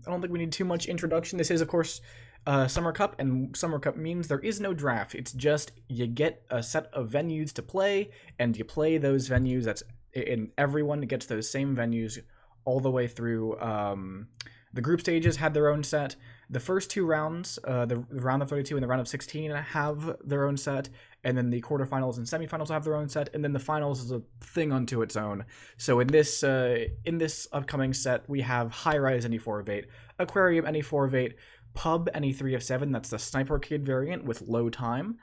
I don't think we need too much introduction. This is, of course, Summer Cup, and Summer Cup means there is no draft. It's just you get a set of venues to play, and you play those venues. And everyone gets those same venues all the way through. The group stages had their own set. The first two rounds, the round of 32 and the round of 16, have their own set, and then the quarterfinals and semifinals have their own set, and then the finals is a thing unto its own. So in this upcoming set, we have High Rise any 4 of 8, Aquarium any 4 of 8, Pub any 3 of 7. That's the Sniper Arcade variant with low time.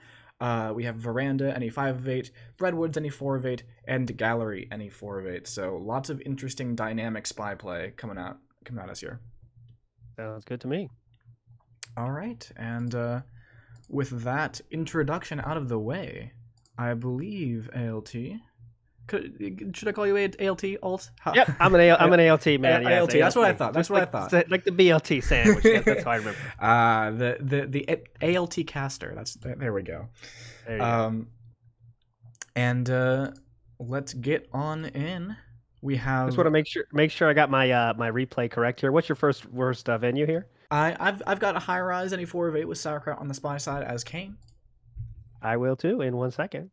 We have Veranda any 5 of 8, Redwoods any 4 of 8, and Gallery any 4 of 8. So lots of interesting dynamic spy play coming out this year. Sounds good to me. All right, and with that introduction out of the way, I believe ALT. Should I call you ALT? Alt? Yep, I'm an ALT man. Yes, ALT. That's what I thought. That's what I thought. Like the BLT sandwich. That's how I remember. The ALT caster. There we go. There you go. And let's get on in. We have. Just want to make sure I got my my replay correct here. What's your worst venue here? I've got a High Rise any 4 of 8 with Sauerkraut on the spy side as Kane. I will too in 1 second.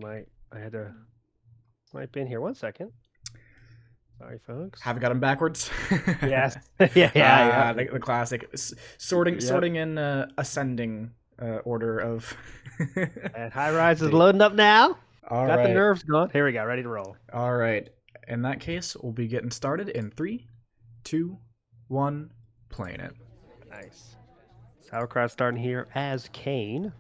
I had to snipe in here 1 second. Sorry, folks. Have got them backwards. Yes. yeah. The classic sorting in ascending order of. And High Rise is loading up now. All got right. the nerves going. Here we go. Ready to roll. All right. In that case, we'll be getting started in 3, 2, 1. Playing it. Nice. Sauerkraut starting here as Kane.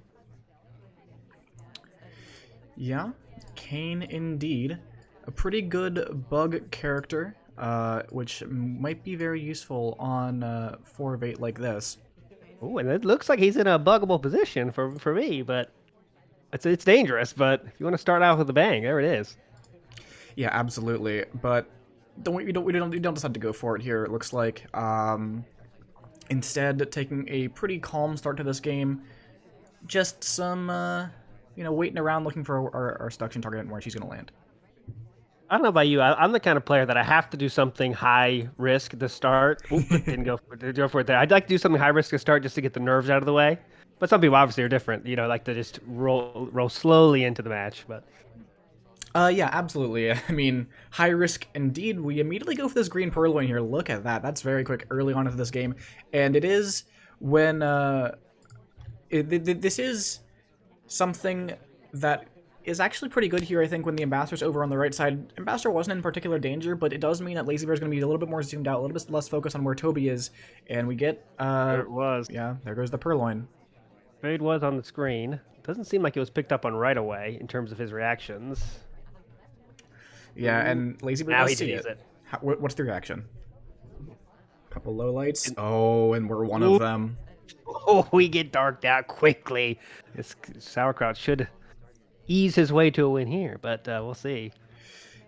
Yeah, Kane indeed. A pretty good bug character, which might be very useful on 4 of 8 like this. Oh, and it looks like he's in a buggable position for me, but it's dangerous. But if you want to start out with a bang, there it is. Yeah, absolutely. But we don't decide to go for it here. It looks like. Instead, taking a pretty calm start to this game. Just some, waiting around looking for our seduction target and where she's going to land. I don't know about you. I'm the kind of player that I have to do something high risk to start. Oop, didn't go for it there. I'd like to do something high risk to start just to get the nerves out of the way. But some people obviously are different. Like to just roll slowly into the match. But yeah, absolutely. I mean, high risk indeed. We immediately go for this green purloin here. Look at that. That's very quick early on into this game. And it is when this is something that is actually pretty good here, I think, when the Ambassador's over on the right side. Ambassador wasn't in particular danger, but it does mean that Lazybear is going to be a little bit more zoomed out, a little bit less focused on where Toby is. And we get... there it was. Yeah, there goes the purloin. Fade was on the screen. Doesn't seem like it was picked up on right away in terms of his reactions. Yeah, and Lazybear now does see it. What's the reaction? Couple low lights. Oh, and we're one of them. Oh, we get darked out quickly. This Sauerkraut should ease his way to a win here, but we'll see.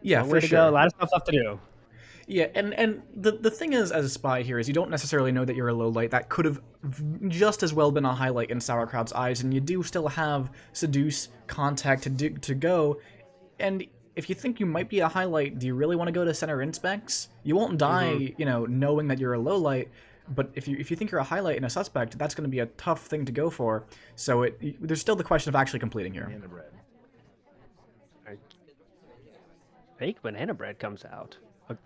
Yeah, Long for way to sure. go. A lot of stuff left to do. Yeah, and the thing is, as a spy here, is you don't necessarily know that you're a low light. That could have just as well been a highlight in Sauerkraut's eyes, and you do still have Seduce, Contact to go, and if you think you might be a highlight, do you really want to go to center inspects? You won't die, knowing that you're a low light, but if you think you're a highlight and a suspect, that's going to be a tough thing to go for. So there's still the question of actually completing here. Banana bread. Fake banana bread comes out. Okay,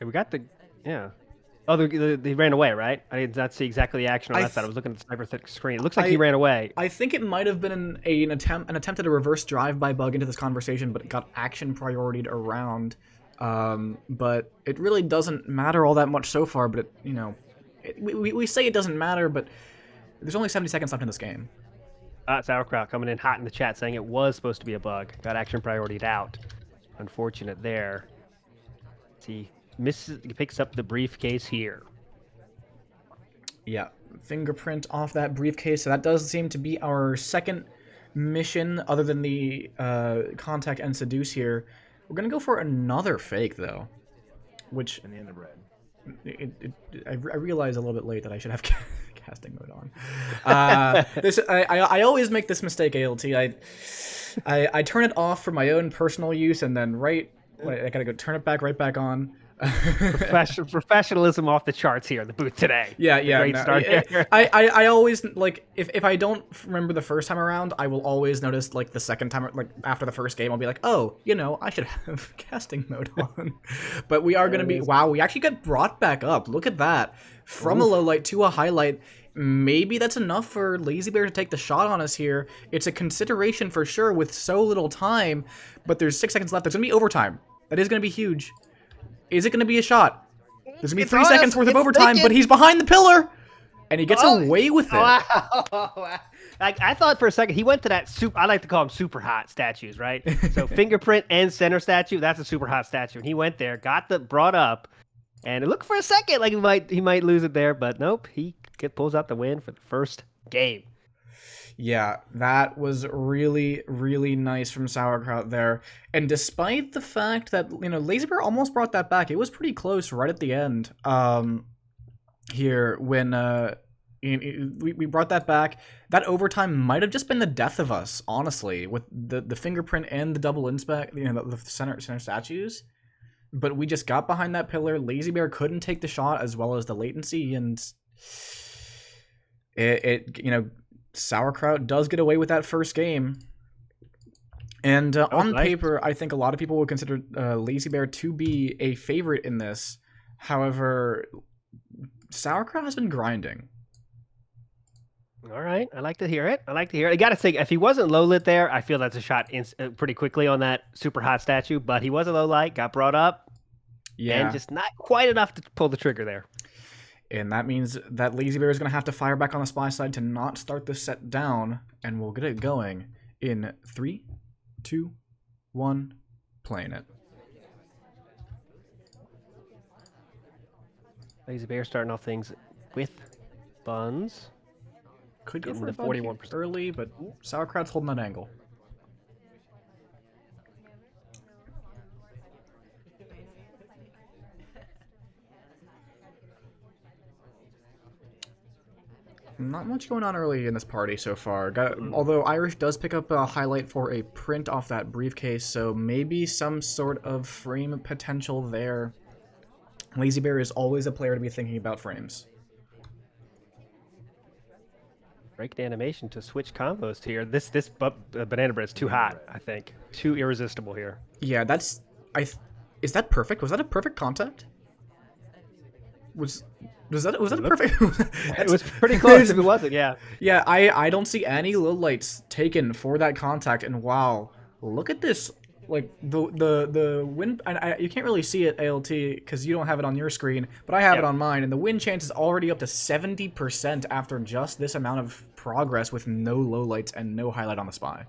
we got yeah. Oh, they ran away, right? I did not see exactly the action on that side. I was looking at the sniper screen. It looks like he ran away. I think it might have been an attempt at a reverse drive-by bug into this conversation, but it got action prioritied around. But it really doesn't matter all that much so far. But we say it doesn't matter, but there's only 70 seconds left in this game. Sauerkraut coming in hot in the chat saying it was supposed to be a bug. Got action prioritied out. Unfortunate there. He picks up the briefcase here. Yeah, fingerprint off that briefcase. So that does seem to be our second mission, other than the Contact and Seduce here. We're gonna go for another fake though, which Banana bread. I realized a little bit late that I should have casting mode on. I always make this mistake, ALT. I turn it off for my own personal use, and then I gotta go turn it right back on. Professionalism off the charts here in the booth today. Yeah, The yeah. great No, start here. I always like if I don't remember the first time around, I will always notice like the second time, like after the first game, I'll be like, oh, I should have casting mode on. But we are gonna be wow. We actually got brought back up. Look at that, from a low light to a highlight. Maybe that's enough for Lazybear to take the shot on us here. It's a consideration for sure with so little time, but there's 6 seconds left. There's gonna be overtime. That is gonna be huge. Is it gonna be a shot? There's gonna be 3 seconds worth of overtime, but he's behind the pillar, and he gets away with it. Wow. I thought for a second he went to that I like to call them super hot statues, right? So fingerprint and center statue, that's a super hot statue. And he went there, brought up, and it looked for a second like he might lose it there, but nope, he pulls out the win for the first game. Yeah, that was really, really nice from Sauerkraut there. And despite the fact that, Lazybear almost brought that back, it was pretty close right at the end here when we brought that back. That overtime might have just been the death of us, honestly, with the fingerprint and the double inspect, the center statues. But we just got behind that pillar. Lazybear couldn't take the shot as well as the latency, and Sauerkraut does get away with that first game. And on paper, I think a lot of people would consider Lazybear to be a favorite in this. However, Sauerkraut has been grinding. All right, I like to hear it. I got to say, if he wasn't low lit there, I feel that's a shot pretty quickly on that super hot statue. But he was a low light, got brought up, and just not quite enough to pull the trigger there. And that means that Lazybear is going to have to fire back on the spy side to not start this set down. And we'll get it going in 3, 2, 1, playing it. Lazybear starting off things with buns. Could go for the 41% early, but Sauerkraut's holding that angle. Not much going on early in this party so far. Although Irish does pick up a highlight for a print off that briefcase, so maybe some sort of frame potential there. Lazybear is always a player to be thinking about frames. Break the animation to switch combos here. This banana bread's too hot, I think. Too irresistible here. Yeah, is that perfect? Was that a perfect contact? Was that a perfect? It was pretty close if it wasn't, yeah. Yeah, I don't see any low lights taken for that contact, and wow, look at this. Like the wind, you can't really see it, ALT, because you don't have it on your screen, but I have it on mine, and the win chance is already up to 70% after just this amount of progress with no lowlights and no highlight on the spy.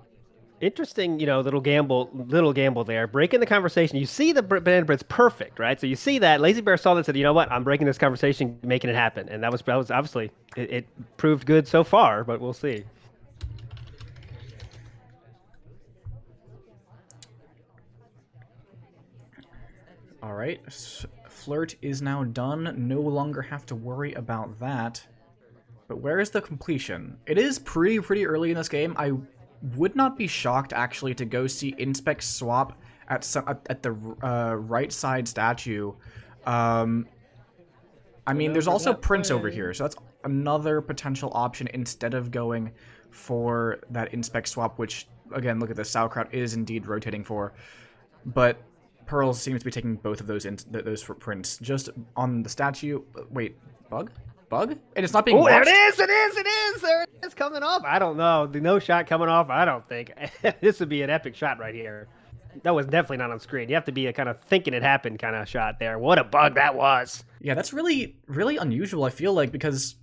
Interesting, little gamble there. Breaking the conversation. You see the banana bread's perfect, right? So you see that Lazybear saw that and said, you know what? I'm breaking this conversation, making it happen, and that was obviously it proved good so far, but we'll see. All right, flirt is now done. No longer have to worry about that. But where is the completion? It is pretty early in this game. I would not be shocked actually to go see inspect swap at the right side statue. I mean, there's also prints over here, so that's another potential option instead of going for that inspect swap, which again, look at this, Sauerkraut is indeed rotating for, but Pearl seems to be taking both of those prints just on the statue. Wait, bug? And it's not being watched. There it is! There it is coming off. I don't know. The no shot coming off, I don't think. This would be an epic shot right here. That was definitely not on screen. You have to be a kind of thinking it happened kind of shot there. What a bug that was. Yeah, that's really unusual, I feel like, because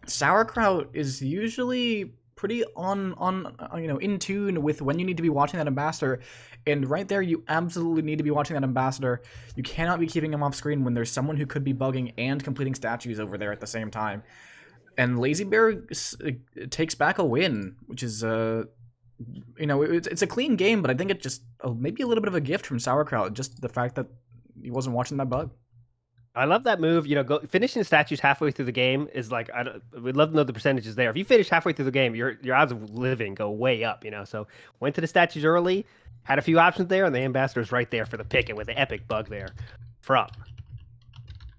Sauerkraut is usually pretty in tune with when you need to be watching that ambassador, and right there you absolutely need to be watching that ambassador. You cannot be keeping him off screen when there's someone who could be bugging and completing statues over there at the same time. And Lazybear takes back a win, which is it's a clean game, but I think it just maybe a little bit of a gift from Sauerkraut, just the fact that he wasn't watching that bug. I love that move. Finishing statues halfway through the game is like, we'd love to know the percentages there. If you finish halfway through the game, your odds of living go way up, So went to the statues early, had a few options there, and the ambassador's right there for the pick, and with the epic bug there. from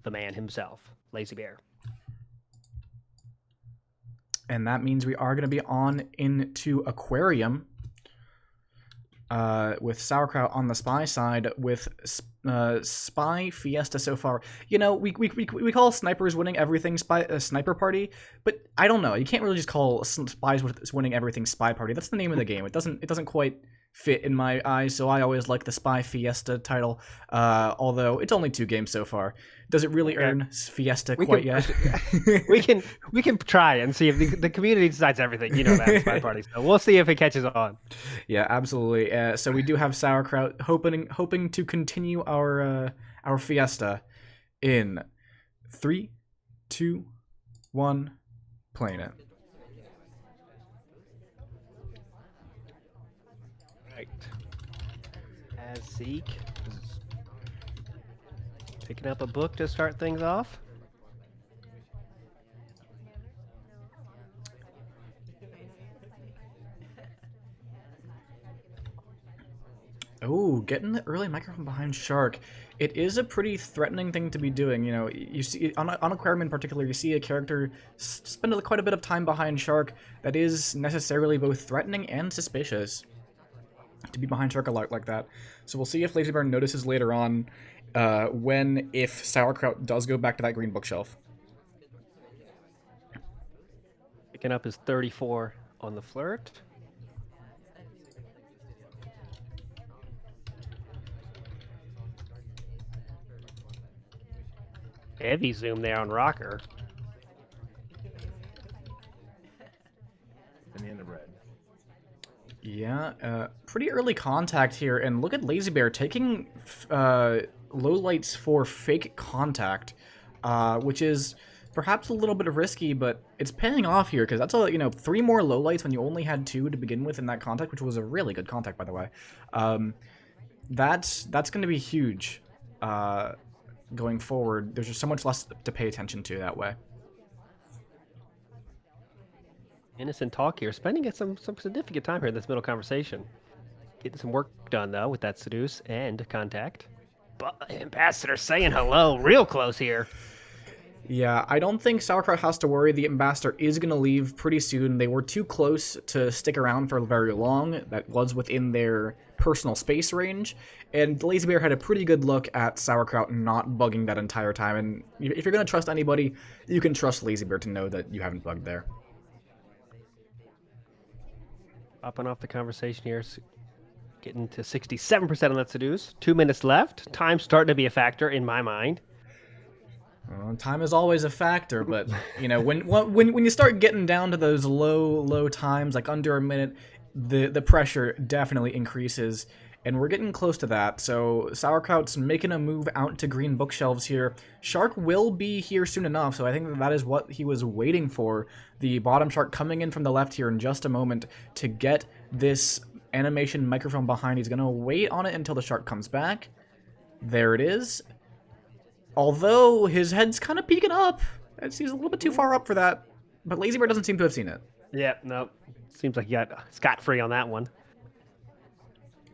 the man himself, Lazybear. And that means we are going to be on into Aquarium with Sauerkraut on the spy side with Spy Fiesta so far. You know, we call snipers winning everything Sniper Party, but I don't know. You can't really just call spies winning everything Spy Party. That's the name of the game. It doesn't quite fit in my eyes, so I always like the Spy Fiesta title, although it's only 2 games so far. Does it really earn Fiesta yet? we can try and see if the community decides everything. You know that Spy Party, so we'll see if it catches on. Yeah, absolutely. So we do have Sauerkraut hoping to continue our Fiesta in 3, 2, 1, playing it. Right. As Zeke is picking up a book to start things off. Oh, getting the early microphone behind Shark. It is a pretty threatening thing to be doing. You know, you see on Aquarium in particular, you see a character spend quite a bit of time behind Shark that is necessarily both threatening and suspicious to be behind Shark a lot like that. So we'll see if Lazybear notices later on if Sauerkraut does go back to that green bookshelf. Picking up his 34 on the flirt. Heavy zoom there on Rocker. In the end of red. Yeah, pretty early contact here, and look at Lazybear taking low lights for fake contact, which is perhaps a little bit risky, but it's paying off here because that's 3 more low lights when you only had 2 to begin with in that contact, which was a really good contact, by the way. That's going to be huge. Going forward, there's just so much less to pay attention to that way. Innocent talk here, spending some significant time here in this middle conversation. Getting some work done, though, with that seduce and contact. But Ambassador saying hello real close here. Yeah, I don't think Sauerkraut has to worry. The Ambassador is going to leave pretty soon. They were too close to stick around for very long. That was within their personal space range. And Lazybear had a pretty good look at Sauerkraut not bugging that entire time. And if you're going to trust anybody, you can trust Lazybear to know that you haven't bugged there. Popping off the conversation here. Getting to 67% on that seduce. 2 minutes left. Time's starting to be a factor in my mind. Time is always a factor, but when you start getting down to those low times, like under a minute, the pressure definitely increases, and we're getting close to that. So Sauerkraut's making a move out to green bookshelves here. Shark will be here soon enough, so I think that is what he was waiting for. The bottom shark coming in from the left here in just a moment to get this animation microphone behind. He's gonna wait on it until the shark comes back. There it is. Although his head's kind of peeking up. He's a little bit too far up for that. But Lazybear doesn't seem to have seen it. Yeah, no. Seems like you got scot-free on that one.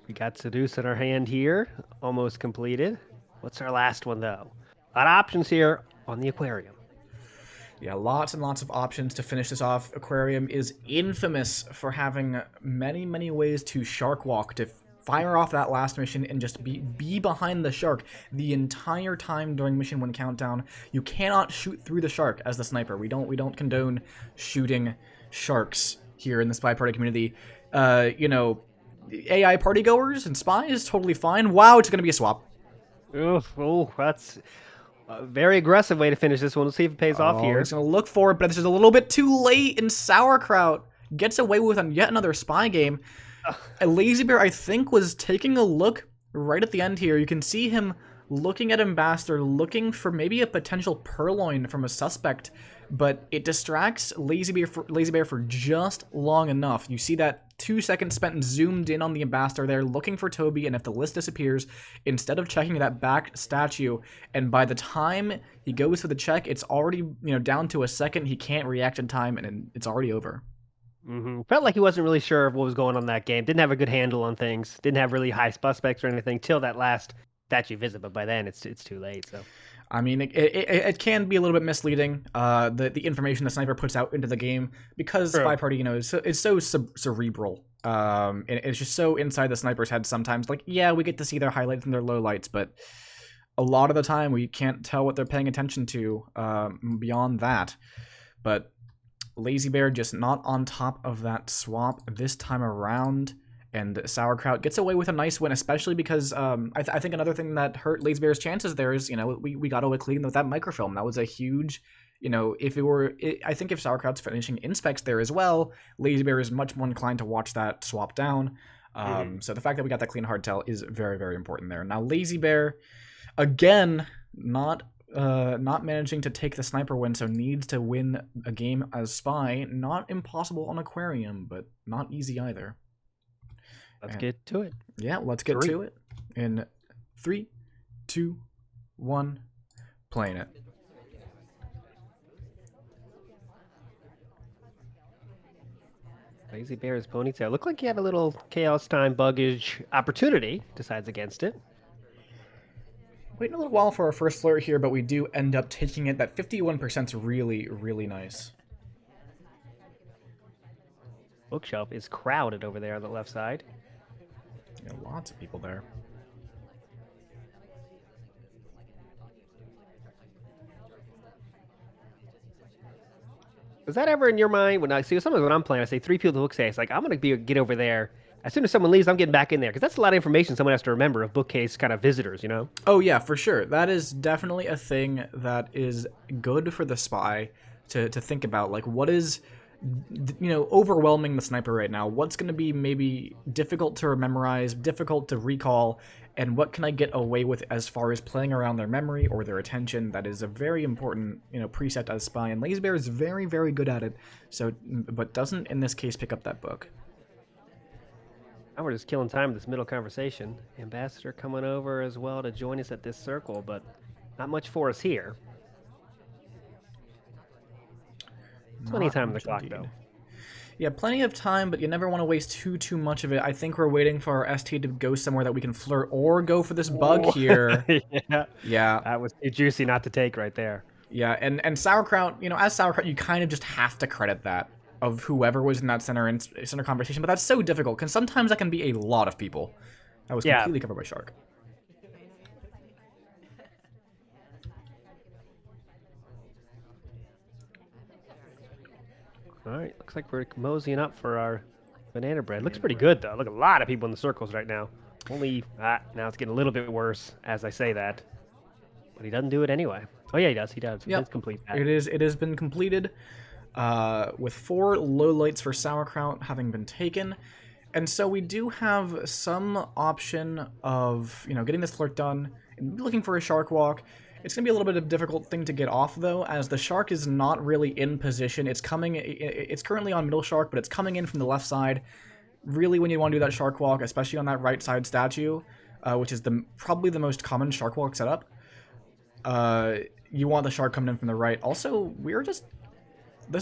We got seduce in our hand here. Almost completed. What's our last one, though? A lot of options here on the Aquarium. Yeah, lots and lots of options to finish this off. Aquarium is infamous for having many, many ways to shark walk, to fire off that last mission and just be behind the shark the entire time during mission 1 countdown. You cannot shoot through the shark as the sniper. We don't condone shooting sharks here in the Spy Party community. AI partygoers and spies, totally fine. Wow, it's going to be a swap. Oh, that's a very aggressive way to finish this one. Let's see if it pays off here. He's going to look for it, but this is a little bit too late, and Sauerkraut gets away with yet another spy game. Lazybear, I think, was taking a look right at the end here. You can see him looking at Ambassador, looking for maybe a potential purloin from a suspect, but it distracts Lazybear for just long enough. You see that 2 seconds spent zoomed in on the Ambassador there, looking for Toby, and if the list disappears, instead of checking that back statue, and by the time he goes for the check, it's already down to a second. He can't react in time, and it's already over. Felt like he wasn't really sure of what was going on in that game. Didn't have a good handle on things. Didn't have really high suspects or anything till that last statue visit, but by then it's too late. So I mean, it can be a little bit misleading, the information the sniper puts out into the game, because True. SpyParty, is so cerebral. And it's just so inside the sniper's head sometimes. Like, yeah, we get to see their highlights and their lowlights, but a lot of the time we can't tell what they're paying attention to beyond that. But Lazybear just not on top of that swap this time around. And Sauerkraut gets away with a nice win, especially because I think another thing that hurt Lazybear's chances there is, we got away clean with that microfilm. That was a huge, I think if Sauerkraut's finishing inspects there as well, Lazybear is much more inclined to watch that swap down. So the fact that we got that clean hardtail is very, very important there. Now Lazybear, again, not managing to take the sniper win, so needs to win a game as Spy. Not impossible on Aquarium, but not easy either. Let's get to it. Yeah, let's get to it. In 3, 2, 1, playing it. Lazybear's ponytail. Looked like he had a little Chaos Time buggage opportunity. Decides against it. Waiting a little while for our first flirt here, but we do end up taking it. That 51% is really, really nice. Bookshelf is crowded over there on the left side. Yeah, lots of people there. Was that ever in your mind when sometimes when I'm playing, I say 3 people to bookcase, like I'm gonna get over there. As soon as someone leaves, I'm getting back in there because that's a lot of information someone has to remember of bookcase kind of visitors, Oh yeah, for sure. That is definitely a thing that is good for the spy to think about. Like, what is overwhelming the sniper right now? What's going to be maybe difficult to memorize, difficult to recall, and what can I get away with as far as playing around their memory or their attention? That is a very important, preset as spy, and Lazybear is very, very good at it. So, but doesn't in this case pick up that book. Now we're just killing time with this middle conversation. Ambassador coming over as well to join us at this circle, but not much for us here. Plenty of time on the clock, though. Yeah, plenty of time, but you never want to waste too much of it. I think we're waiting for our ST to go somewhere that we can flirt or go for this bug here. Yeah. That was too juicy not to take right there. Yeah, and Sauerkraut, as Sauerkraut, you kind of just have to credit that of whoever was in that center conversation, but that's so difficult, because sometimes that can be a lot of people. That was completely covered by Shark. All right, looks like we're moseying up for our banana bread. Looks pretty good, though. Look, a lot of people in the circles right now. Only, now it's getting a little bit worse as I say that. But he doesn't do it anyway. Oh, yeah, he does. He does. He does complete that. It has been completed with 4 lowlights for Sauerkraut having been taken. And so we do have some option of, getting this flirt done and looking for a shark walk. It's going to be a little bit of a difficult thing to get off, though, as the shark is not really in position. It's currently on middle shark, but it's coming in from the left side. Really, when you want to do that shark walk, especially on that right side statue, which is probably the most common shark walk setup, you want the shark coming in from the right. Also, we're just... I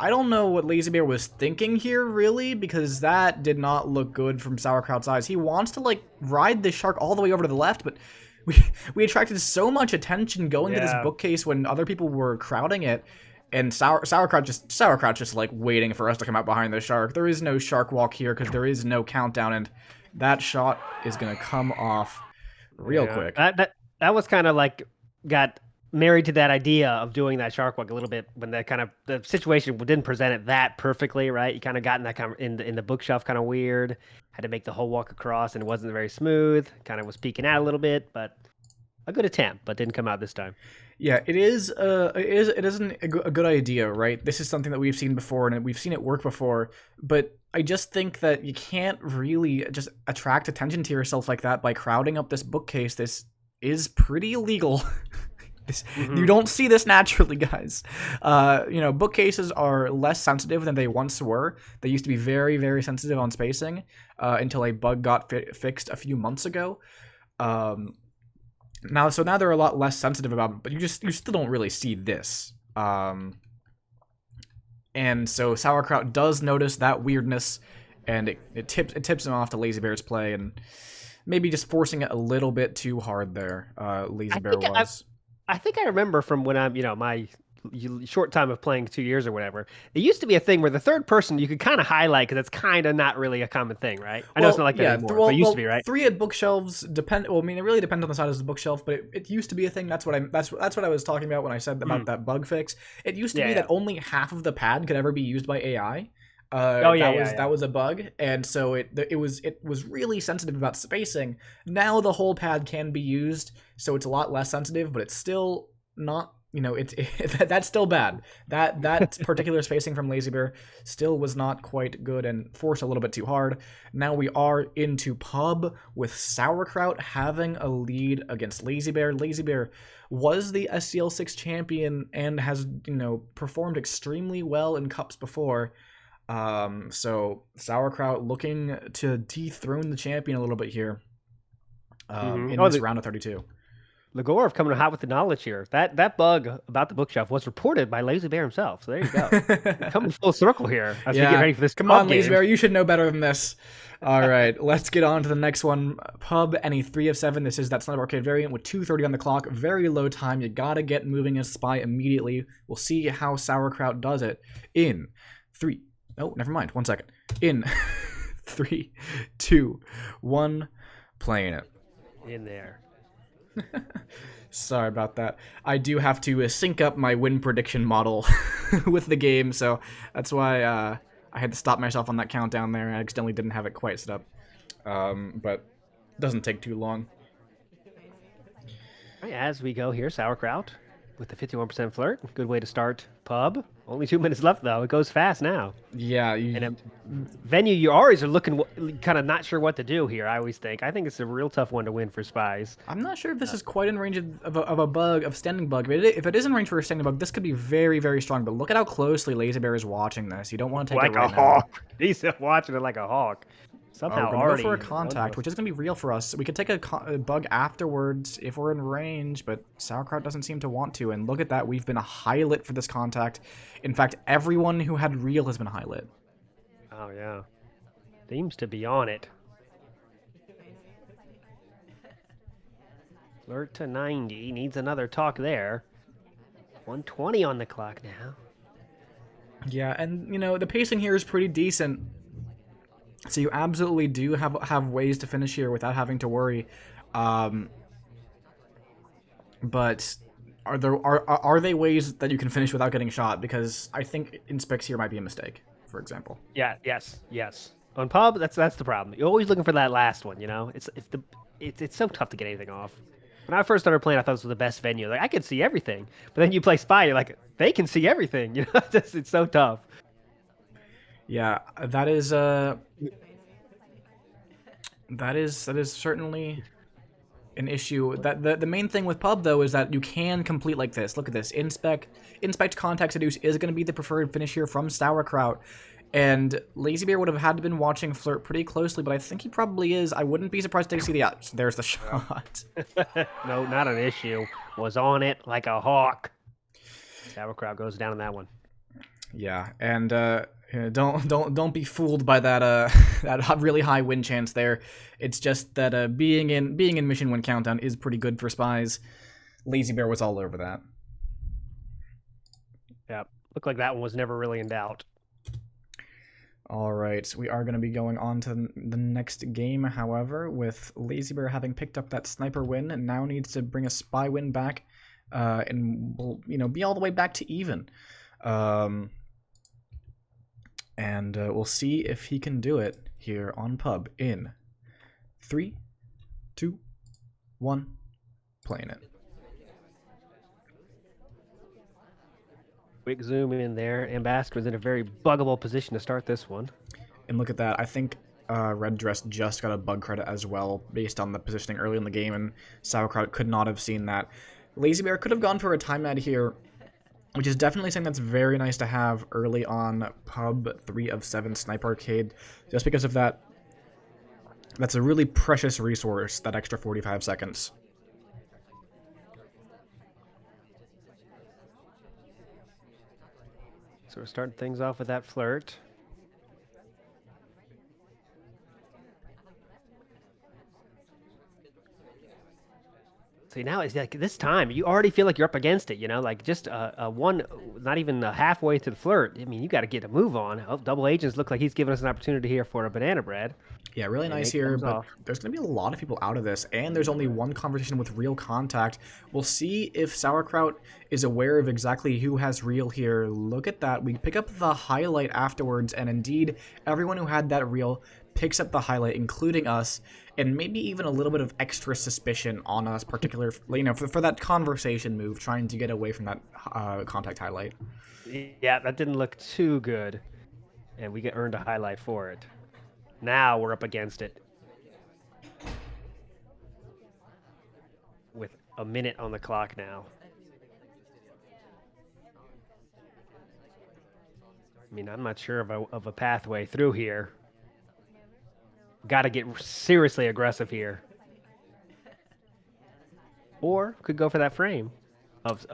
don't know what Lazybear was thinking here, really, because that did not look good from Sauerkraut's eyes. He wants to, ride this shark all the way over to the left, but we attracted so much attention going to this bookcase when other people were crowding it, and Sauerkraut just waiting for us to come out behind the shark. There is no shark walk here because there is no countdown, and that shot is gonna come off real quick. That was kind of got married to that idea of doing that shark walk a little bit when the situation didn't present it that perfectly, right? You kind of got in that in the bookshelf kind of weird, had to make the whole walk across, and it wasn't very smooth. Kind of was peeking out a little bit, but a good attempt, but didn't come out this time. Yeah, it isn't a good idea, right? This is something that we've seen before, and we've seen it work before, but I just think that you can't really just attract attention to yourself like that by crowding up this bookcase. This is pretty illegal. You don't see this naturally, guys. Bookcases are less sensitive than they once were. They used to be very, very sensitive on spacing until a bug got fixed a few months ago. Now they're a lot less sensitive about it, but you still don't really see this. And so Sauerkraut does notice that weirdness, and it tips him off to Lazybear's play, and maybe just forcing it a little bit too hard there. Lazybear was. I think I remember from when I'm, my short time of playing 2 years or whatever. It used to be a thing where the third person you could kind of highlight because it's kind of not really a common thing, right? I know it's not like that anymore, but it used to be, right? 3 at bookshelves depend. Well, I mean, it really depends on the size of the bookshelf, but it used to be a thing. That's what I was talking about when I said about that bug fix. It used to be that only half of the pad could ever be used by AI. That was a bug, and so it was really sensitive about spacing. Now the whole pad can be used, so it's a lot less sensitive, but it's still not. That's still bad. That particular spacing from Lazybear still was not quite good and forced a little bit too hard. Now we are into pub with Sauerkraut having a lead against Lazybear. Lazybear was the SCL6 champion and has performed extremely well in cups before. So Sauerkraut looking to dethrone the champion a little bit here. In this round of 32. Legorov coming hot with the knowledge here. That bug about the bookshelf was reported by Lazybear himself. So there you go. Coming full circle here as we get ready for this. Come on, Lazybear, you should know better than this. All right, let's get on to the next one. Pub, any 3 of 7. This is that Sniper Arcade variant with 2:30 on the clock. Very low time. You gotta get moving as Spy immediately. We'll see how Sauerkraut does it in 3. Oh, never mind. 1 second. In 3, 2, 1, playing it. In there. Sorry about that. I do have to sync up my win prediction model with the game, so that's why I had to stop myself on that countdown there. I accidentally didn't have it quite set up, but it doesn't take too long. As we go here, Sauerkraut with the 51% flirt. Good way to start pub. Only 2 minutes left, though. It goes fast now. Yeah. And venue, you always are looking kind of not sure what to do here, I always think. I think it's a real tough one to win for Spies. I'm not sure if this is quite in range of standing bug. But if it is in range for a standing bug, this could be very, very strong. But look at how closely Lazybear is watching this. You don't want to take it right now. Like a hawk. He's watching it like a hawk. Somehow we're going to go for a contact, which is going to be real for us. We could take a bug afterwards if we're in range, but Sauerkraut doesn't seem to want to. And look at that. We've been a high-lit for this contact. In fact, everyone who had real has been high-lit. Oh, yeah. Seems to be on it. Flirt to 90. Needs another talk there. 120 on the clock now. Yeah, and, the pacing here is pretty decent. So you absolutely do have ways to finish here without having to worry. But are they ways that you can finish without getting shot? Because I think Inspects here might be a mistake, for example. Yeah, yes. On pub, that's the problem. You're always looking for that last one, It's so tough to get anything off. When I first started playing, I thought this was the best venue. Like I could see everything. But then you play Spy, you're like, they can see everything, It's so tough. Yeah, that is certainly an issue. That the main thing with pub though is that you can complete like this. Look at this. Inspect contact seduce is going to be the preferred finish here from Sauerkraut. And Lazybear would have had to been watching Flirt pretty closely, but I think he probably is. I wouldn't be surprised to see the there's the shot. No, not an issue. Was on it like a hawk. Sauerkraut goes down on that one. Yeah, and don't be fooled by that that really high win chance there. It's just that being in mission win countdown is pretty good for Spies. Lazybear was all over that. Yeah, looked like that one was never really in doubt. All right, we are going to be going on to the next game, however, with Lazybear having picked up that sniper win and now needs to bring a Spy win back, and will be all the way back to even. And we'll see if he can do it here on pub in 3, 2, 1, playing it. Quick zoom in there. Ambassador's in a very buggable position to start this one. And look at that. I think Red Dress just got a bug credit as well based on the positioning early in the game, and Sauerkraut could not have seen that. Lazybear could have gone for a time ad here, which is definitely something that's very nice to have early on pub 3 of 7 Sniper Arcade, just because of that. That's a really precious resource, that extra 45 seconds. So we're starting things off with that Flirt. See, now it's like this time you already feel like you're up against it, you know, like just a one, not even halfway to the flirt. I mean, you got to get a move on. Oh, double agents look like he's giving us an opportunity here for a banana bread. Yeah, really And nice it here, comes but off. there's going to be a lot of people out of this, and there's only one conversation with real contact. We'll see if Sauerkraut is aware of exactly who has real here. Look at that. We pick up the highlight afterwards, and indeed, everyone who had that real picks up the highlight, including us, and maybe even a little bit of extra suspicion on us, particular, you know, for that conversation move, trying to get away from that contact highlight. Yeah, that didn't look too good. And we get earned a highlight for it. Now we're up against it. With a minute on the clock now. I mean, I'm not sure of a pathway through here. Got to get seriously aggressive here. Or could go for that frame of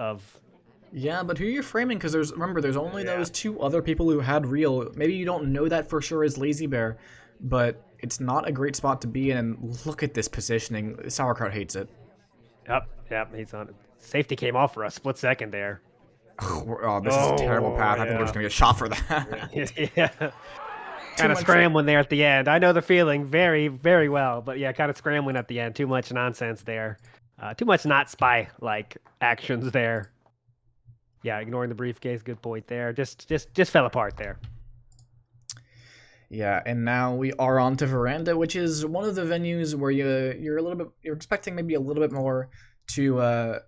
Yeah, but who are you framing? Because remember, there's only those two other people who had real. Maybe you don't know that for sure as Lazybear, but it's not a great spot to be in. And look at this positioning. Sauerkraut hates it. Yep, he's on it. Safety came off for a split second there. Oh, this is a terrible path. I think we're just gonna get shot for that. Yeah. Kind of scrambling there at the end. I know the feeling very, very well, but yeah, kind of scrambling at the end. Too much nonsense there. Too much not spy-like actions there. Yeah, ignoring the briefcase. Good point there. Just fell apart there. Yeah, and now we are on to Veranda, which is one of the venues where you're expecting maybe a little bit more to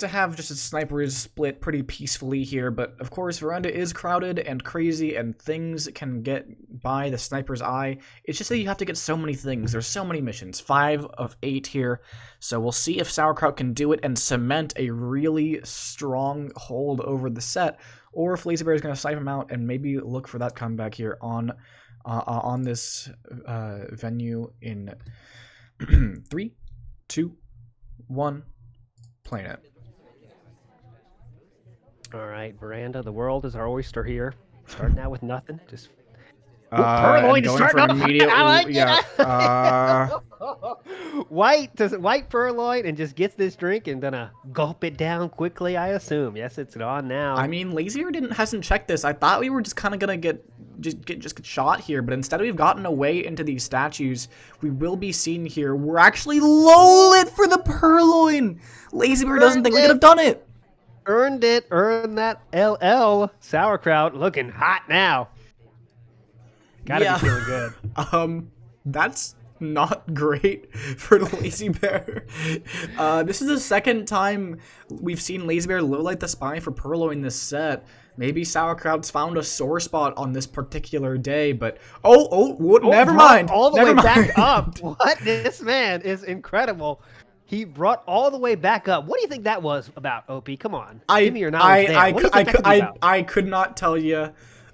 have just a snipers split pretty peacefully here, but of course Veranda is crowded and crazy and things can get by the sniper's eye. It's just that you have to get so many things. There's so many missions, 5 of 8 here, so we'll see if Sauerkraut can do it and cement a really strong hold over the set, or if Lazybear is going to snipe him out and maybe look for that comeback here on this venue in 3, 2, 1. Playing it. All right, Veranda. The world is our oyster here. Starting out with nothing. Just Purloin is starting off. I like yeah. White purloin and just gets this drink and then gulp it down quickly. I assume. Yes, it's on now. I mean, Lazybear hasn't checked this. I thought we were just kind of gonna get shot here, but instead we've gotten away into these statues. We will be seen here. We're actually low lit for the purloin. Lazybear doesn't think we could have done it. Earned it. Earned that LL. Sauerkraut looking hot now. Gotta be feeling good. That's not great for Lazybear. This is the second time we've seen Lazybear lowlight the spy for Purloin this set. Maybe Sauerkraut's found a sore spot on this particular day, but never mind. All the way back up. What? This man is incredible. He brought all the way back up. What do you think that was about, OP? Come on. Give me your knowledge there. I could not tell you.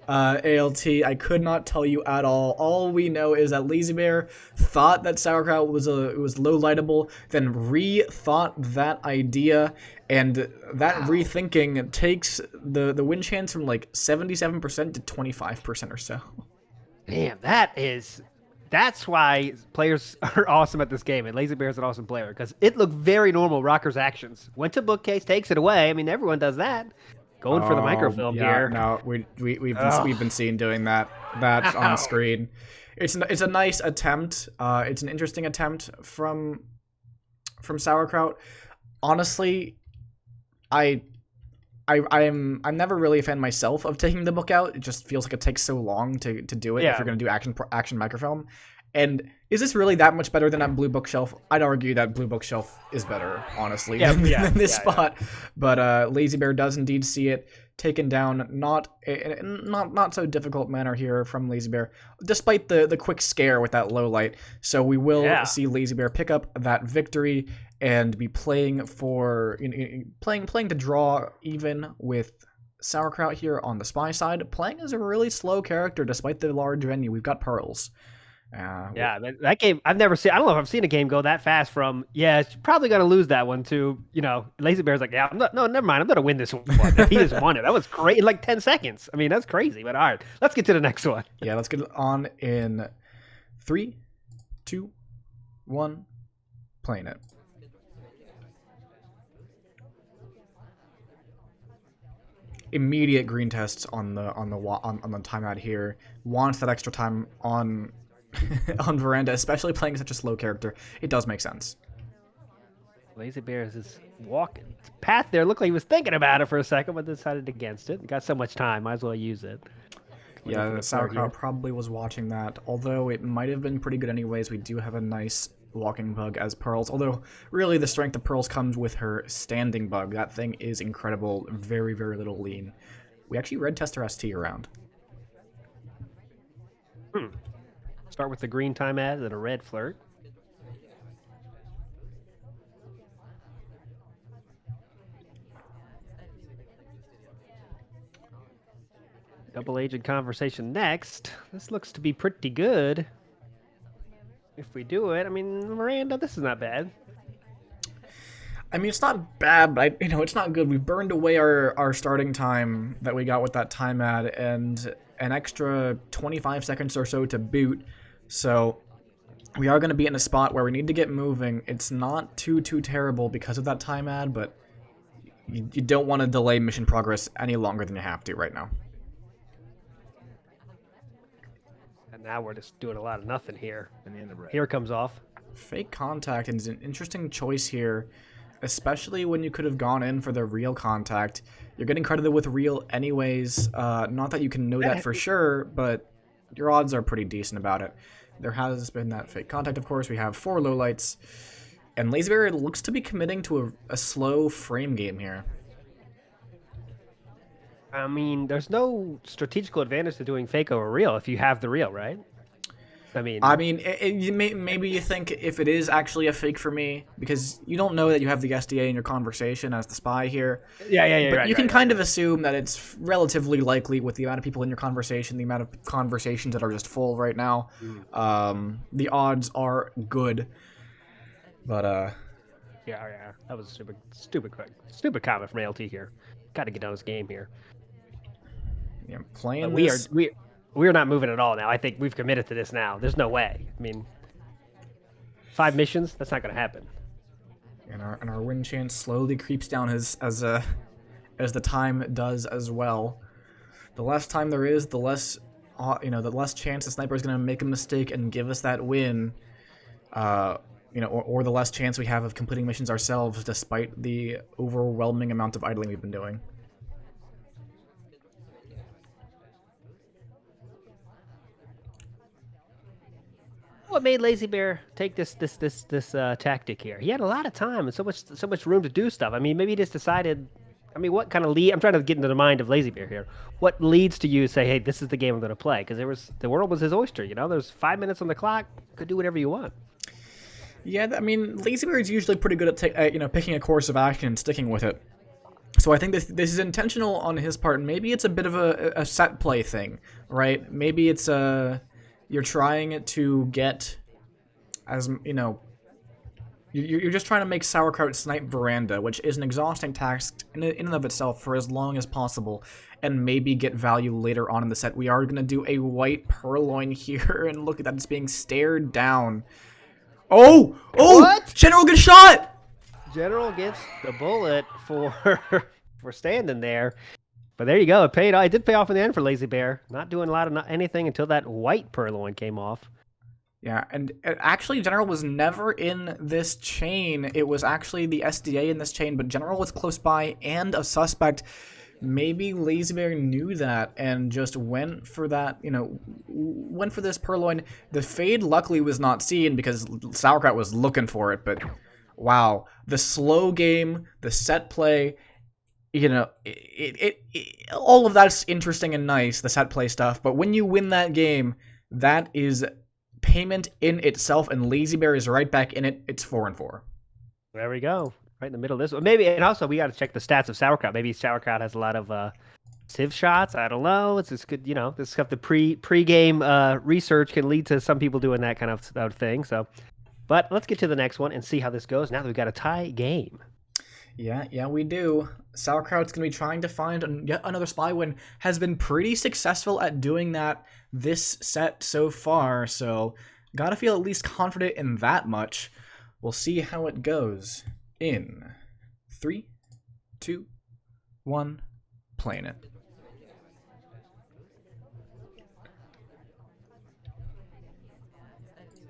ALT, I could not tell you at all. All we know is that Lazybear thought that Sauerkraut was low lightable, then rethought that idea, and that rethinking takes the win chance from like 77% to 25% or so. Damn, that's why players are awesome at this game, and Lazybear is an awesome player because it looked very normal. Rocker's actions went to bookcase, takes it away. I mean, everyone does that. Going for the microfilm here. No, we've been seen doing that on screen. It's a nice attempt. It's an interesting attempt from Sauerkraut. Honestly, I'm never really a fan myself of taking the book out. It just feels like it takes so long to do it if you're gonna do action microfilm. And is this really that much better than that blue bookshelf? I'd argue that blue bookshelf is better, honestly, than this spot. Yeah. But Lazybear does indeed see it taken down, not so difficult manner here from Lazybear, despite the quick scare with that low light. So we will see Lazybear pick up that victory and be playing to draw even with Sauerkraut here on the spy side, playing as a really slow character despite the large venue. We've got pearls. That game I don't know if I've seen a game go that fast from it's probably gonna lose that one to Lazybear's like never mind, I'm gonna win this one. He just won it. That was great in like 10 seconds. I mean, that's crazy, but all right, let's get to the next one. Let's get on in 3, 2, 1, playing it. immediate green tests on the timeout here. Wants that extra time on on Veranda, especially playing such a slow character. It does make sense. Lazybear is his walking path there. Looked like he was thinking about it for a second, but decided against it. Got so much time, might as well use it. Yeah, Sauerkraut probably was watching that, although it might have been pretty good anyways. We do have a nice walking bug as Pearls, although really the strength of Pearls comes with her standing bug. That thing is incredible, very, very little lean. We actually red test her ST around. Start with the green time ad and a red flirt. Double agent conversation next. This looks to be pretty good. If we do it, I mean, Veranda, this is not bad. I mean, it's not bad, but it's not good. We burned away our starting time that we got with that time ad, and an extra 25 seconds or so to boot. So we are going to be in a spot where we need to get moving. It's not too terrible because of that time ad, but you don't want to delay mission progress any longer than you have to right now. And now we're just doing a lot of nothing here. Here comes off. Fake contact is an interesting choice here, especially when you could have gone in for the real contact. You're getting credited with real anyways. Not that you can know that for sure, but your odds are pretty decent about it. There has been that fake contact, of course. We have 4 lowlights. And Lazybear looks to be committing to a slow frame game here. I mean, there's no strategical advantage to doing fake over real if you have the real, right? Maybe you think if it is actually a fake for me, because you don't know that you have the SDA in your conversation as the spy here. Yeah. But you can kind of assume that it's relatively likely with the amount of people in your conversation, the amount of conversations that are just full right now. The odds are good. But, Yeah. That was a stupid comment from ALT here. Got to get on this game here. Yeah, playing We are not moving at all now. I think we've committed to this now. There's no way. I mean, 5 missions, that's not going to happen. And our win chance slowly creeps down as the time does as well. The less time there is, the less the less chance the sniper is going to make a mistake and give us that win. Or the less chance we have of completing missions ourselves, despite the overwhelming amount of idling we've been doing. What made Lazybear take this tactic here? He had a lot of time and so much room to do stuff. I mean, maybe he just decided. I mean, what kind of lead? I'm trying to get into the mind of Lazybear here. What leads to you say, hey, this is the game I'm going to play? Because the world was his oyster. There's 5 minutes on the clock. Could do whatever you want. Yeah, I mean, Lazybear is usually pretty good at picking a course of action and sticking with it. So I think this is intentional on his part. Maybe it's a bit of a set play thing, right? Maybe it's you're trying to get, as you're just trying to make Sauerkraut snipe Veranda, which is an exhausting task in and of itself for as long as possible, and maybe get value later on in the set. We are going to do a white purloin here, and look at that, it's being stared down. Oh! What? General gets shot! General gets the bullet for standing there. But there you go. It paid off. It did pay off in the end for Lazybear. Not doing a lot of anything until that white purloin came off. Yeah, and actually General was never in this chain. It was actually the SDA in this chain, but General was close by and a suspect. Maybe Lazybear knew that and just went for that, went for this purloin. The fade luckily was not seen because Sauerkraut was looking for it, but wow. The slow game, the set play, all of that's interesting and nice, the set play stuff, but when you win that game, that is payment in itself, and Lazybear is right back in it. It's 4-4. There we go. Right in the middle of this. Maybe, and also we got to check the stats of Sauerkraut. Maybe Sauerkraut has a lot of civ shots. I don't know. It's just good, this stuff. The pre-game research can lead to some people doing that kind of thing. So, but let's get to the next one and see how this goes. Now that we've got a tie game. Yeah, we do. Sauerkraut's going to be trying to find yet another spy win. Has been pretty successful at doing that this set so far, so gotta feel at least confident in that much. We'll see how it goes in 3, 2, 1, playing it.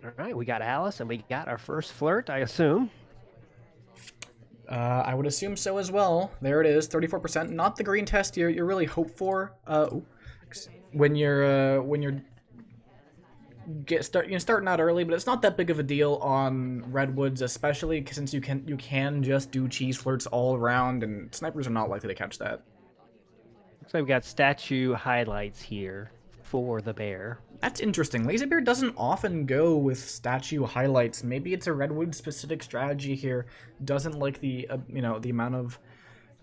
All right, we got Alice, and we got our first flirt, I assume. I would assume so as well. There it is, 34%. Not the green test you really hope for. When you're starting out early, but it's not that big of a deal on Redwoods, especially since you can just do cheese flirts all around, and snipers are not likely to catch that. Looks like we got statue highlights here for the bear. That's interesting. Lazybear doesn't often go with statue highlights. Maybe it's a Redwood specific strategy here. Doesn't like the the amount of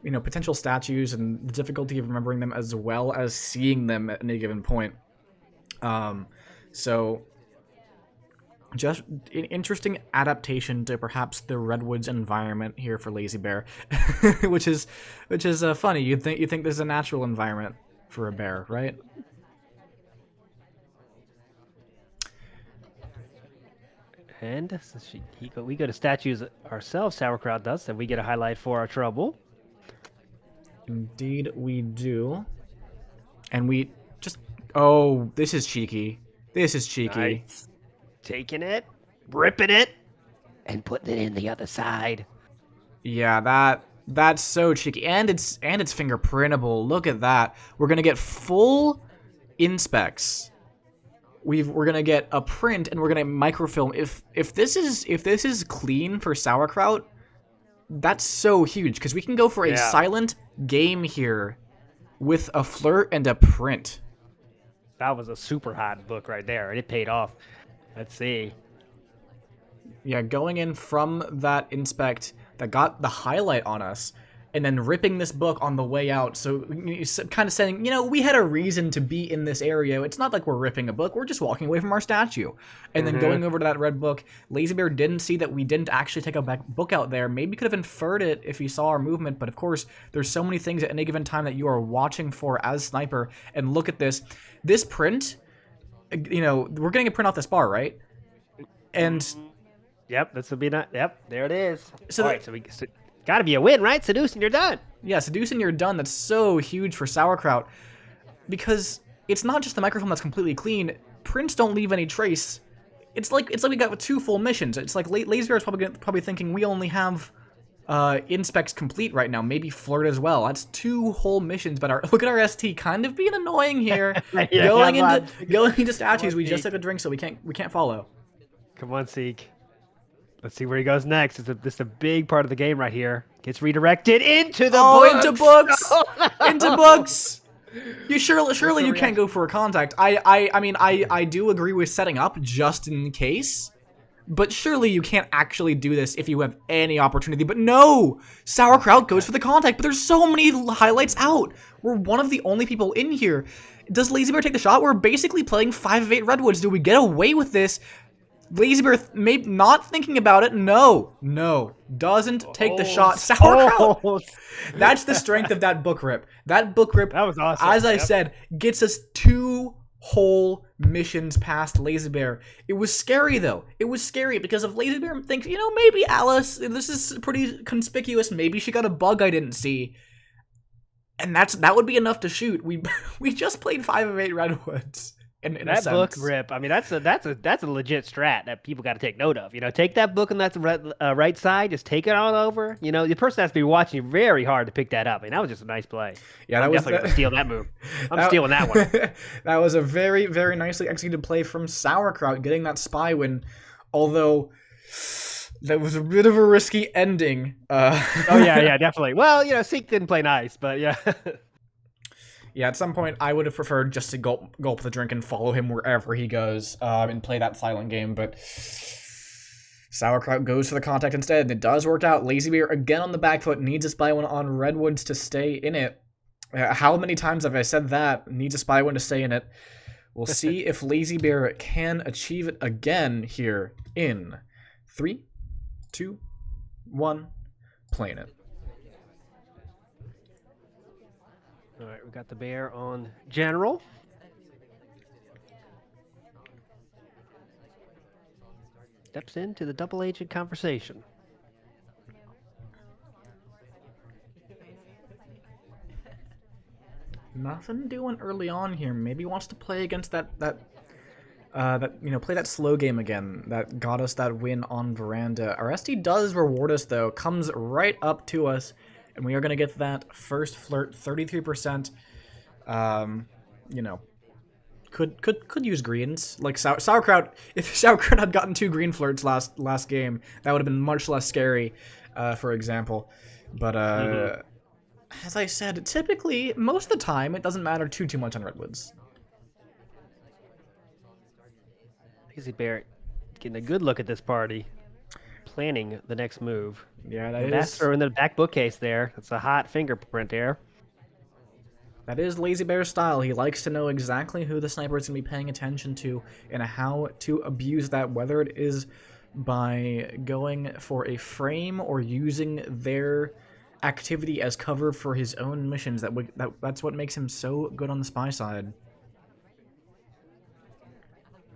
potential statues and the difficulty of remembering them as well as seeing them at any given point. So just an interesting adaptation to perhaps the Redwoods environment here for Lazybear, which is funny. You think this is a natural environment for a bear, right? And we go to statues ourselves, Sauerkraut does, and we get a highlight for our trouble. Indeed we do. And we just... Oh, this is cheeky. This is cheeky. Nice. Taking it, ripping it, and putting it in the other side. Yeah, that's so cheeky. And it's fingerprintable. Look at that. We're going to get full inspects. We're gonna get a print and we're gonna microfilm. If this is clean for Sauerkraut, that's so huge because we can go for a silent game here with a flirt and a print. That was a super hot book right there, and it paid off. Let's see. Yeah, going in from that inspect that got the highlight on us, and then ripping this book on the way out. So kind of saying, we had a reason to be in this area. It's not like we're ripping a book. We're just walking away from our statue. And then going over to that red book, Lazybear didn't see that we didn't actually take a book out there. Maybe could have inferred it if he saw our movement. But of course, there's so many things at any given time that you are watching for as Sniper. And look at this. This print, we're getting a print off this bar, right? And... Yep, this will be not... Yep, there it is. So all right, so we... Gotta be a win, right? Seduce and you're done. Yeah, seduce and you're done. That's so huge for Sauerkraut. Because it's not just the microfilm that's completely clean. Prints don't leave any trace. It's like we got 2 full missions. It's like Lazybear is probably thinking we only have inspects complete right now. Maybe flirt as well. That's 2 whole missions. But look at our ST kind of being annoying here. going into statues. We just took a drink, so we can't follow. Come on, Seek. Let's see where he goes next. This is a big part of the game right here. Gets redirected into the books. Into books. Into books. You surely you can't go for a contact. I do agree with setting up just in case, but surely you can't actually do this if you have any opportunity. But no, Sauerkraut goes for the contact. But there's so many highlights out. We're one of the only people in here. Does Lazybear take the shot? We're basically playing 5 of 8 Redwoods. Do we get away with this? Lazybear, maybe not thinking about it. No, doesn't take the shot. Sauerkraut. That's the strength of that book rip. That book rip, that was awesome. As I said, gets us 2 whole missions past Lazybear. It was scary though. It was scary because if Lazybear thinks, maybe Alice, this is pretty conspicuous. Maybe she got a bug I didn't see, and that would be enough to shoot. We just played 5 of 8 Redwoods. That book rip, that's a legit strat that people got to take note of. Take that book on that right side, just take it on over. The person has to be watching you very hard to pick that up. That was just a nice play. Yeah, I'm definitely gonna steal that move. I'm stealing that one. That was a very, very nicely executed play from Sauerkraut, getting that spy win. Although that was a bit of a risky ending. Oh yeah, definitely. Well, Seek didn't play nice, but yeah. Yeah, at some point, I would have preferred just to gulp the drink and follow him wherever he goes and play that silent game, but Sauerkraut goes for the contact instead, and it does work out. Lazybear, again on the back foot, needs a spy one on Redwoods to stay in it. How many times have I said that? Needs a spy one to stay in it. We'll see if Lazybear can achieve it again here in 3, 2, 1, playing it. All right, we got the bear on general. Steps into the double-agent conversation. Nothing doing early on here. Maybe he wants to play against that play that slow game again that got us that win on Veranda. Our SD does reward us though, comes right up to us, and we are gonna get that first flirt, 33%. You know, could use greens like Sauerkraut. If Sauerkraut had gotten 2 green flirts last game, that would have been much less scary, for example. But as I said, typically most of the time it doesn't matter too much on Redwoods. Lazybear getting a good look at this party, planning the next move. Yeah, That's in the back bookcase there. That's a hot fingerprint there. That is Lazybear's style. He likes to know exactly who the sniper is going to be paying attention to and how to abuse that, whether it is by going for a frame or using their activity as cover for his own missions. That's what makes him so good on the spy side.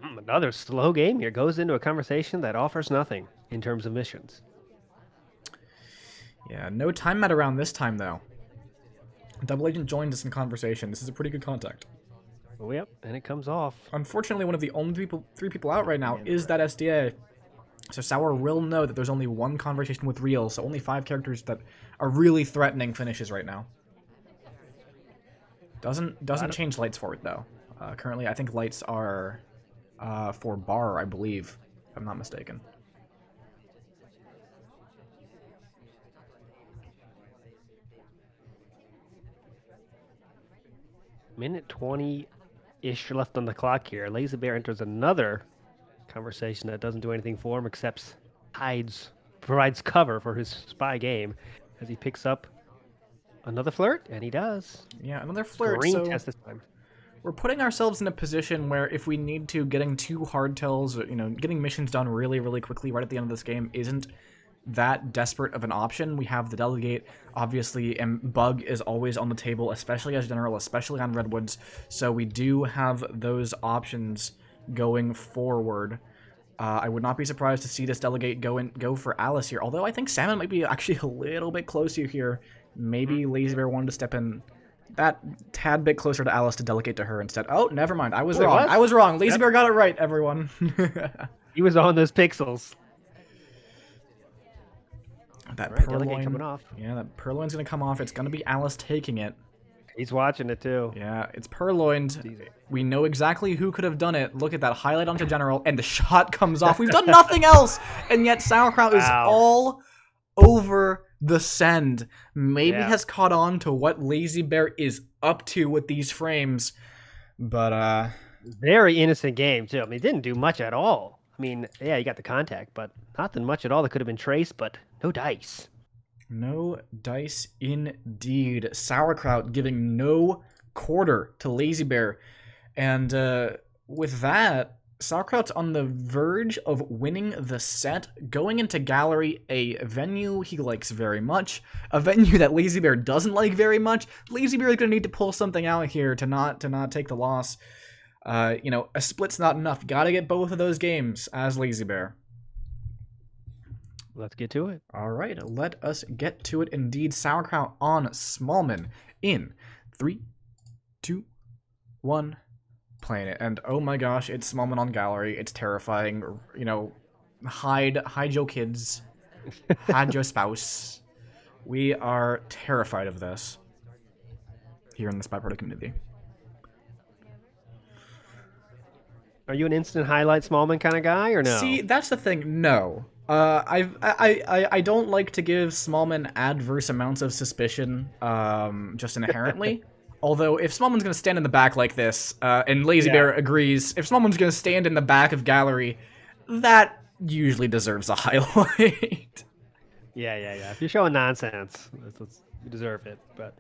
Another slow game here. Goes into a conversation that offers nothing in terms of missions. Yeah, no time met around this time, though. Double Agent joined us in conversation. This is a pretty good contact. Oh, yep, and it comes off. Unfortunately, one of the only three people out right now is that SDA. So Sour will know that there's only one conversation with Real, so only 5 characters that are really threatening finishes right now. Doesn't change lights for it, though. Currently, I think lights are for bar, I believe, if I'm not mistaken. Minute 20-ish left on the clock here. Lazybear enters another conversation that doesn't do anything for him except provides cover for his spy game as he picks up another flirt, and he does. Yeah, another flirt. Green so test this time. we're putting ourselves in a position where if we need to, getting 2 hardtails, getting missions done really, really quickly right at the end of this game isn't that desperate of an option. We have the delegate, obviously, and bug is always on the table, especially as general, especially on Redwoods. So we do have those options going forward. I would not be surprised to see this delegate go for Alice here, although I think Salmon might be actually a little bit closer here. Maybe Lazybear wanted to step in that tad bit closer to Alice to delegate to her instead. Oh, never mind. I was wrong. What? I was wrong. Lazybear got it right, everyone. He was on those pixels. That Right, delegate coming off. Yeah, that purloin's going to come off. It's going to be Alice taking it. He's watching it too. Yeah, it's purloined. We know exactly who could have done it. Look at that highlight onto General, and the shot comes off. We've done nothing else, and yet Sauerkraut is all over the send. Maybe has caught on to what Lazybear is up to with these frames, but very innocent game too. I mean, it didn't do much at all. I mean, yeah, you got the contact, but nothing much at all that could have been traced, but no dice. No dice indeed. Sauerkraut giving no quarter to Lazybear. And with that, Sauerkraut's on the verge of winning the set, going into Gallery, a venue he likes very much, a venue that Lazybear doesn't like very much. Lazybear is going to need to pull something out here to not take the loss. A split's not enough. Got to get both of those games as Lazybear. Let's get to it. All right, let us get to it. Indeed, Sauerkraut on Smallman in 3, 2, 1, playing it. And oh my gosh, it's Smallman on Gallery. It's terrifying. Hide your kids, hide your spouse. We are terrified of this here in the SpyParty community. Are you an instant highlight Smallman kind of guy or no? See, that's the thing. No. I don't like to give Smallman adverse amounts of suspicion, just inherently. Although, if Smallman's going to stand in the back like this, and Lazybear agrees, if Smallman's going to stand in the back of Gallery, that usually deserves a highlight. Yeah. If you're showing nonsense, you deserve it, but...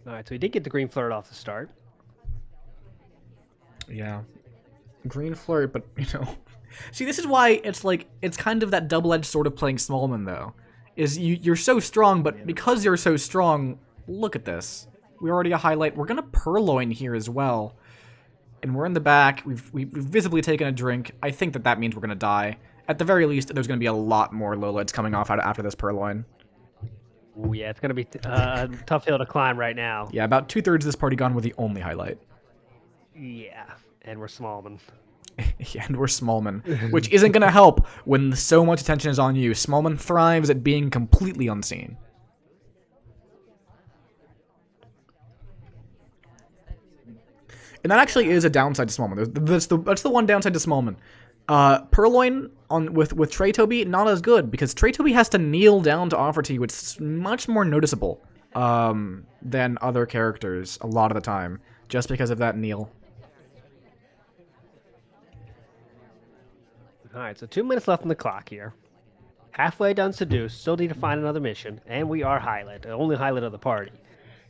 All right, so he did get the green flirt off the start. Yeah. Green flirt, but, See, this is why it's kind of that double-edged sword of playing Smallman, though. Is you're so strong, but because you're so strong, look at this. We already a highlight. We're going to purloin here as well. And we're in the back. We've visibly taken a drink. I think that means we're going to die. At the very least, there's going to be a lot more low leads coming off after this purloin. Ooh, yeah, it's gonna be a tough hill to climb right now. Yeah, about 2/3 of this party gone with the only highlight. Yeah, and we're Smallman. And we're Smallman, which isn't going to help when so much attention is on you. Smallman thrives at being completely unseen. And that actually is a downside to Smallman. That's the one downside to Smallman. Purloin with Trey Toby, not as good, because Trey Toby has to kneel down to offer to you. It's much more noticeable than other characters a lot of the time, just because of that kneel. All right, so 2 minutes left on the clock here. Halfway done Seduce, still need to find another mission, and we are highlight, the only highlight of the party.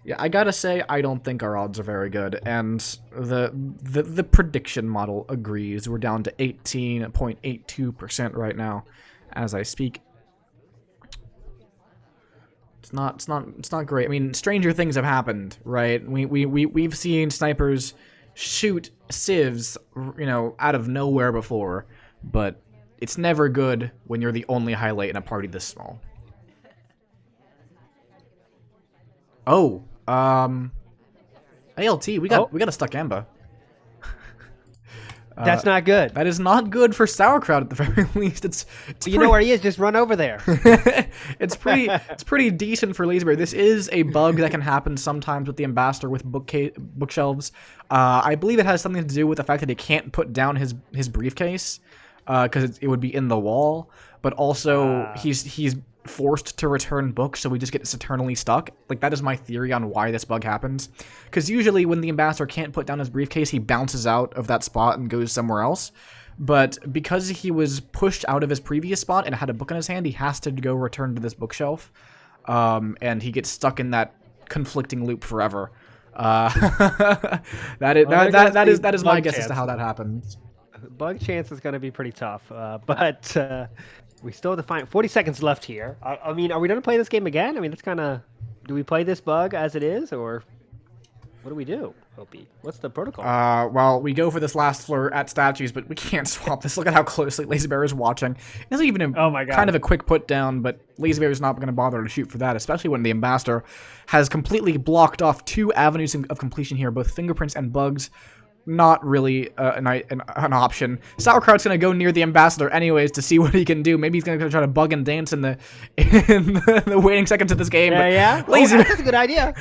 Yeah, I gotta say, I don't think our odds are very good, and the prediction model agrees. We're down to 18.82% right now, as I speak. It's not great. I mean, stranger things have happened, right? We've seen snipers shoot civs, out of nowhere before, but it's never good when you're the only highlight in a party this small. Oh, ALT, we got a stuck Amba. That's not good. That is not good for Sauerkraut at the very least. It's you know where he is, just run over there. It's pretty decent for Lazybear. This is a bug that can happen sometimes with the Ambassador with bookshelves. I believe it has something to do with the fact that he can't put down his briefcase because it would be in the wall, but also he's forced to return books, so we just get this eternally stuck. Like, that is my theory on why this bug happens. Because usually when the Ambassador can't put down his briefcase, he bounces out of that spot and goes somewhere else. But because he was pushed out of his previous spot and had a book in his hand, he has to go return to this bookshelf. And he gets stuck in that conflicting loop forever. That is my guess as to how that happens. Bug chance is going to be pretty tough, but we still have to find 40 seconds left here. I mean, are we going to play this game again? I mean, that's kind of... Do we play this bug as it is, or what do we do, Opie? What's the protocol? Well, we go for this last flirt at statues, but we can't swap this. Look at how closely Lazybear is watching. It's not even kind of a quick put down, but Lazybear is not going to bother to shoot for that, especially when the Ambassador has completely blocked off 2 avenues of completion here, both fingerprints and bugs. Not really an option. Sauerkraut's gonna go near the Ambassador anyways to see what he can do. Maybe he's gonna try to bug and dance in the waiting seconds of this game. Yeah. That's a good idea.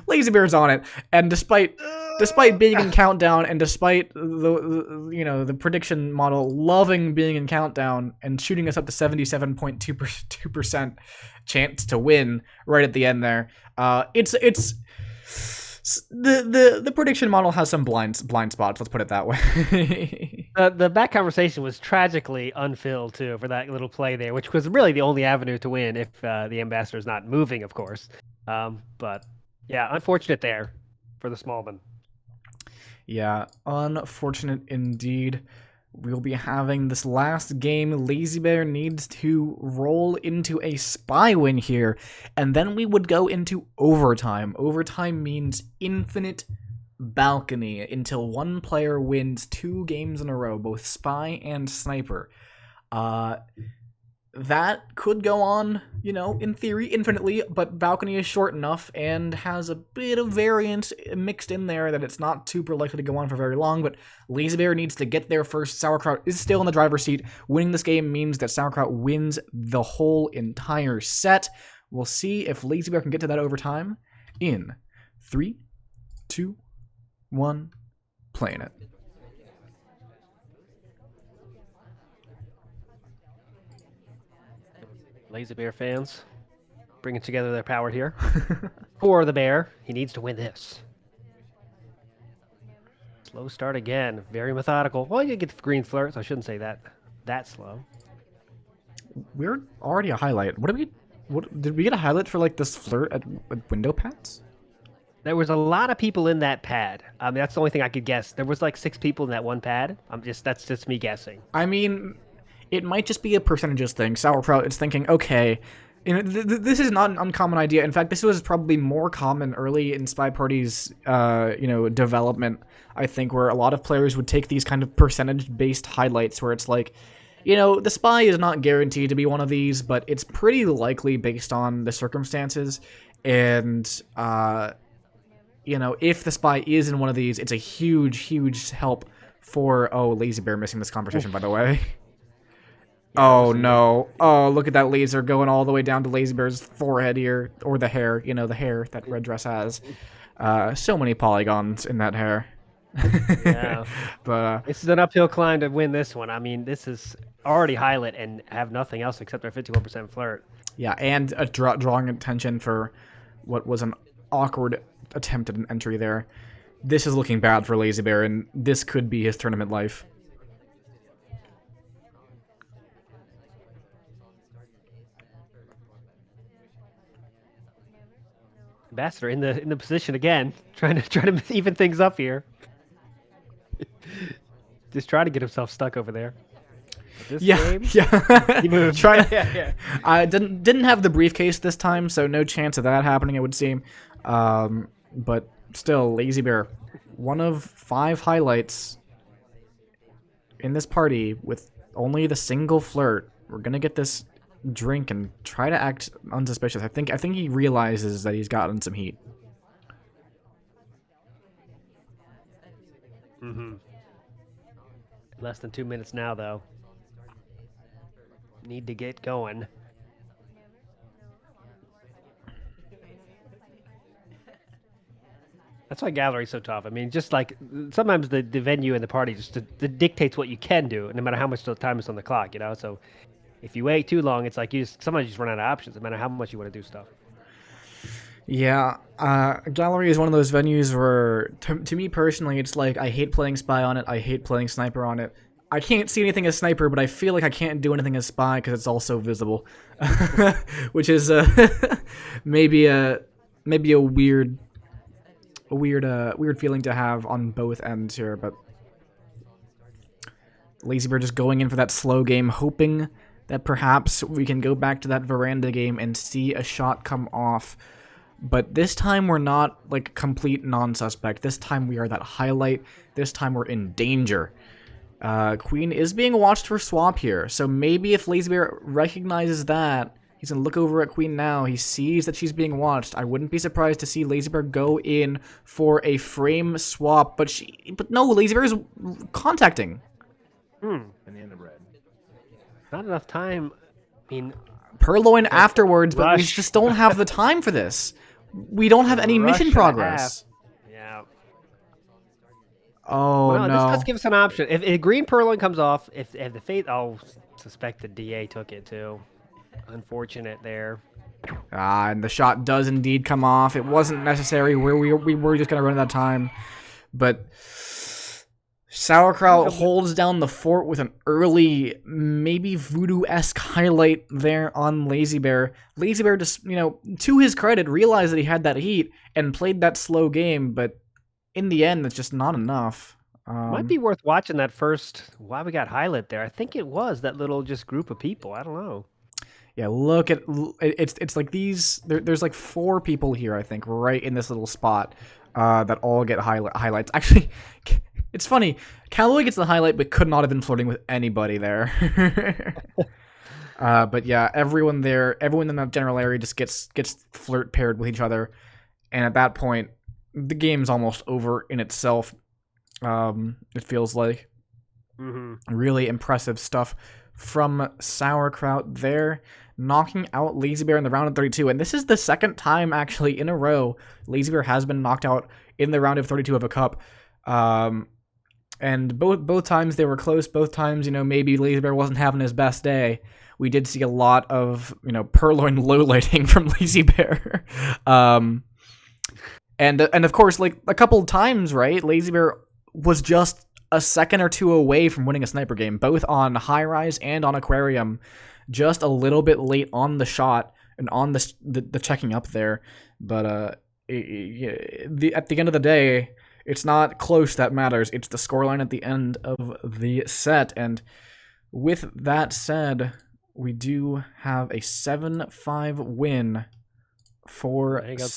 Lazybear's on it, and despite being in countdown, and despite the prediction model loving being in countdown and shooting us up to 77.2% chance to win right at the end there, the prediction model has some blind spots. Let's put it that way. The back conversation was tragically unfilled too for that little play there, which was really the only avenue to win if the Ambassador's not moving, of course. But yeah, unfortunate there for the Smallman. Yeah, unfortunate indeed. We'll be having this last game. Lazybear needs to roll into a spy win here, and then we would go into overtime. Overtime means infinite balcony until one player wins 2 games in a row, both spy and sniper. That could go on, in theory, infinitely, but balcony is short enough and has a bit of variance mixed in there that it's not super likely to go on for very long, but Lazybear needs to get there first. Sauerkraut is still in the driver's seat. Winning this game means that Sauerkraut wins the whole entire set. We'll see if Lazybear can get to that overtime in 3, 2, 1, playing it. Lazybear fans bringing together their power here. For the bear, he needs to win this. Slow start again. Very methodical. Well, you get the green flirt, so I shouldn't say that slow. We're already a highlight. What did we get a highlight for this flirt at window pads? There was a lot of people in that pad. I mean, that's the only thing I could guess. There was 6 people in that one pad. That's just me guessing. I mean, it might just be a percentages thing. Sauerkraut is thinking, okay, this is not an uncommon idea. In fact, this was probably more common early in SpyParty's, development, I think, where a lot of players would take these kind of percentage-based highlights where it's like, the spy is not guaranteed to be one of these, but it's pretty likely based on the circumstances. And, if the spy is in one of these, it's a huge, huge help for... Oh, Lazybear missing this conversation, by the way. Oh, no. Oh, look at that laser going all the way down to Lazybear's forehead here. Or the hair, the hair that red dress has. So many polygons in that hair. Yeah. But this is an uphill climb to win this one. I mean, this is already highlight and have nothing else except our 51% flirt. yeah, and drawing attention for what was an awkward attempt at an entry there. This is looking bad for Lazybear, and this could be his tournament life. Ambassador in the position again, trying to even things up here. Just trying to get himself stuck over there. This game, he moved. I didn't have the briefcase this time, so no chance of that happening, it would seem. But still, Lazybear, one of 5 highlights in this party with only the single flirt. We're gonna get this drink and try to act unsuspicious. I think he realizes that he's gotten some heat. Less than 2 minutes now, though. Need to get going. That's why gallery's so tough. I mean, just like sometimes the venue and the party just dictates what you can do, no matter how much time is on the clock. So if you wait too long, it's like sometimes you just run out of options, no matter how much you want to do stuff. Yeah, gallery is one of those venues where, to me personally, it's like I hate playing spy on it. I hate playing sniper on it. I can't see anything as sniper, but I feel like I can't do anything as spy because it's all so visible, which is maybe a weird feeling to have on both ends here. But Lazybear just going in for that slow game, hoping that perhaps we can go back to that Veranda game and see a shot come off. But this time we're not like complete non-suspect. This time we are that highlight. This time we're in danger. Queen is being watched for swap here. So maybe if Lazybear recognizes that, he's going to look over at Queen now. He sees that she's being watched. I wouldn't be surprised to see Lazybear go in for a frame swap. But no, Lazybear is contacting. And the end of red. Not enough time. I mean, Purloin afterwards, but we just don't have the time for this. We don't have any mission progress. Yeah. Oh, well, no. This does give us an option. If green Purloin comes off, if the fate... Oh, suspect the DA took it, too. Unfortunate there. And the shot does indeed come off. It wasn't necessary. We were just going to run out of time. But Sauerkraut holds down the fort with an early, maybe voodoo-esque highlight there on Lazybear. Lazybear just, to his credit, realized that he had that heat and played that slow game, but in the end, it's just not enough. Might be worth watching that first, why we got highlight there. I think it was that little just group of people. I don't know. Yeah, look at it's like these. There's like 4 people here, I think, right in this little spot that all get highlights. Actually, it's funny. Calloway gets the highlight, but could not have been flirting with anybody there. But yeah, everyone in that general area just gets flirt paired with each other, and at that point, the game's almost over in itself. It feels like. Really impressive stuff from Sauerkraut there, knocking out Lazybear in the round of 32. And this is the second time actually in a row Lazybear has been knocked out in the round of 32 of a cup. And both times they were close. Both times, maybe Lazybear wasn't having his best day. We did see a lot of, Purloin low-lighting from Lazybear. And of course, like a couple of times, right, Lazybear was just a second or 2 away from winning a sniper game, both on High Rise and on Aquarium, just a little bit late on the shot and on the checking up there. But at the end of the day, it's not close that matters. It's the scoreline at the end of the set. And with that said, we do have a 7-5 win for Sauerkraut.